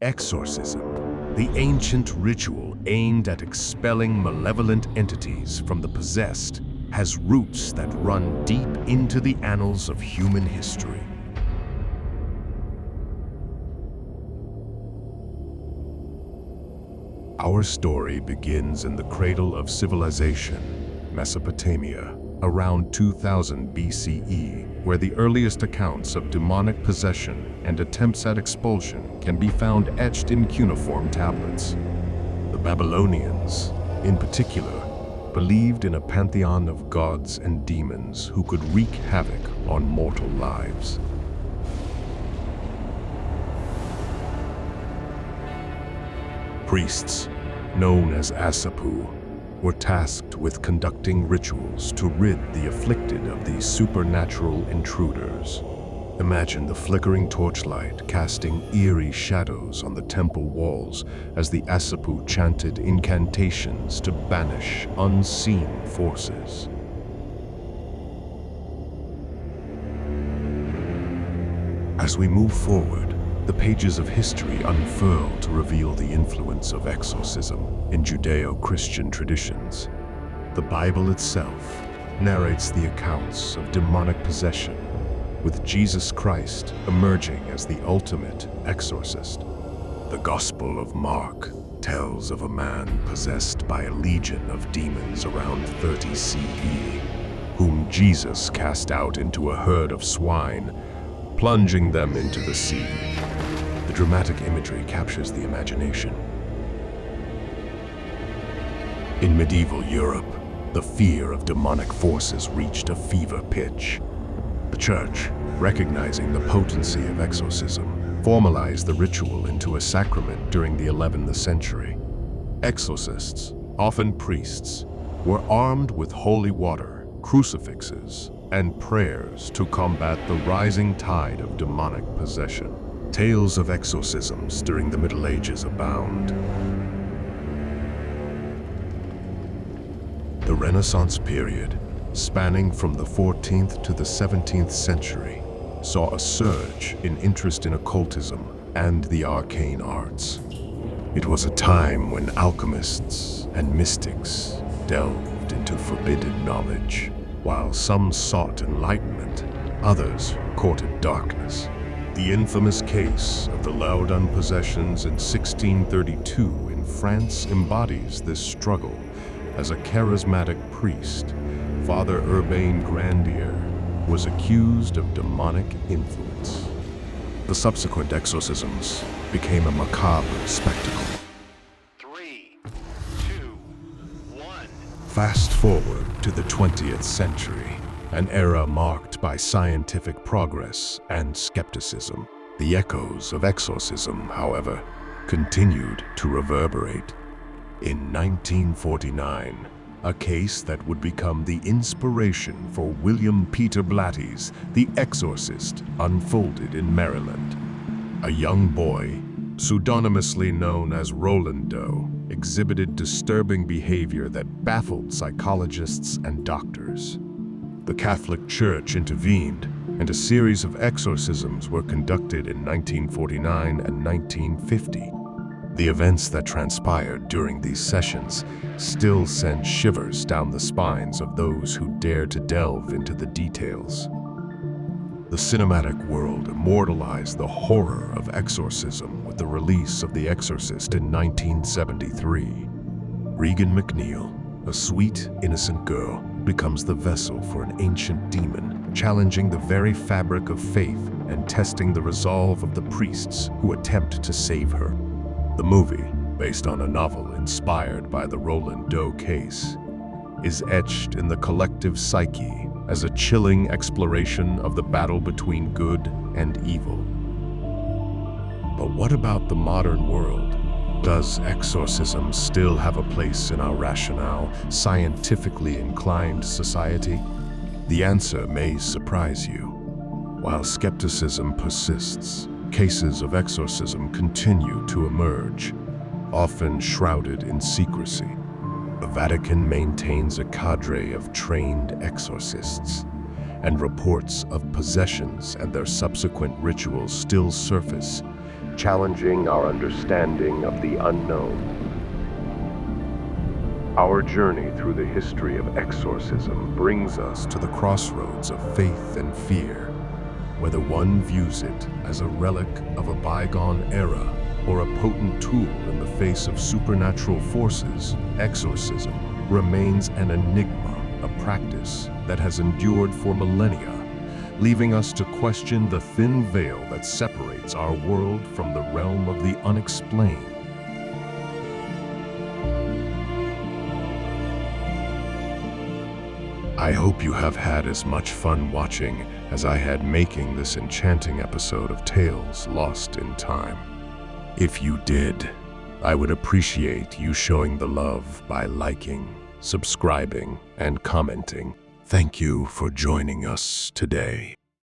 Exorcism, the ancient ritual aimed at expelling malevolent entities from the possessed, has roots that run deep into the annals of human history. Our story begins in the cradle of civilization, Mesopotamia, around 2000 BCE, where the earliest accounts of demonic possession and attempts at expulsion can be found etched in cuneiform tablets. The Babylonians, in particular, believed in a pantheon of gods and demons who could wreak havoc on mortal lives. Priests, known as Asapu, were tasked with conducting rituals to rid the afflicted of these supernatural intruders. Imagine the flickering torchlight casting eerie shadows on the temple walls as the Asapu chanted incantations to banish unseen forces. As we move forward, the pages of history unfurl to reveal the influence of exorcism in Judeo-Christian traditions. The Bible itself narrates the accounts of demonic possession, with Jesus Christ emerging as the ultimate exorcist. The Gospel of Mark tells of a man possessed by a legion of demons around 30 CE, whom Jesus cast out into a herd of swine, plunging them into the sea. The dramatic imagery captures the imagination. In medieval Europe, the fear of demonic forces reached a fever pitch. The Church, recognizing the potency of exorcism, formalized the ritual into a sacrament during the 11th century. Exorcists, often priests, were armed with holy water, crucifixes, and prayers to combat the rising tide of demonic possession. Tales of exorcisms during the Middle Ages abound. The Renaissance period, spanning from the 14th to the 17th century, saw a surge in interest in occultism and the arcane arts. It was a time when alchemists and mystics delved into forbidden knowledge. While some sought enlightenment, others courted darkness. The infamous case of the Loudun possessions in 1632 in France embodies this struggle. As a charismatic priest, Father Urbain Grandier was accused of demonic influence. The subsequent exorcisms became a macabre spectacle. 3, 2, 1. Fast forward to the 20th century, an era marked by scientific progress and skepticism. The echoes of exorcism, however, continued to reverberate. In 1949, a case that would become the inspiration for William Peter Blatty's The Exorcist unfolded in Maryland. A young boy, pseudonymously known as Roland Doe, exhibited disturbing behavior that baffled psychologists and doctors. The Catholic Church intervened, and a series of exorcisms were conducted in 1949 and 1950. The events that transpired during these sessions still send shivers down the spines of those who dare to delve into the details. The cinematic world immortalized the horror of exorcism with the release of The Exorcist in 1973. Regan MacNeil, a sweet, innocent girl, becomes the vessel for an ancient demon, challenging the very fabric of faith and testing the resolve of the priests who attempt to save her. The movie, based on a novel inspired by the Roland Doe case, is etched in the collective psyche as a chilling exploration of the battle between good and evil. But what about the modern world? Does exorcism still have a place in our rational, scientifically inclined society? The answer may surprise you. While skepticism persists, cases of exorcism continue to emerge, often shrouded in secrecy. The Vatican maintains a cadre of trained exorcists, and reports of possessions and their subsequent rituals still surface, challenging our understanding of the unknown. Our journey through the history of exorcism brings us to the crossroads of faith and fear, whether one views it as a relic of a bygone era or a potent tool in the face of supernatural forces. Exorcism remains an enigma, a practice that has endured for millennia, leaving us to question the thin veil that separates our world from the realm of the unexplained. I hope you have had as much fun watching as I had making this enchanting episode of Tales Lost in Time. If you did, I would appreciate you showing the love by liking, subscribing, and commenting. Thank you for joining us today.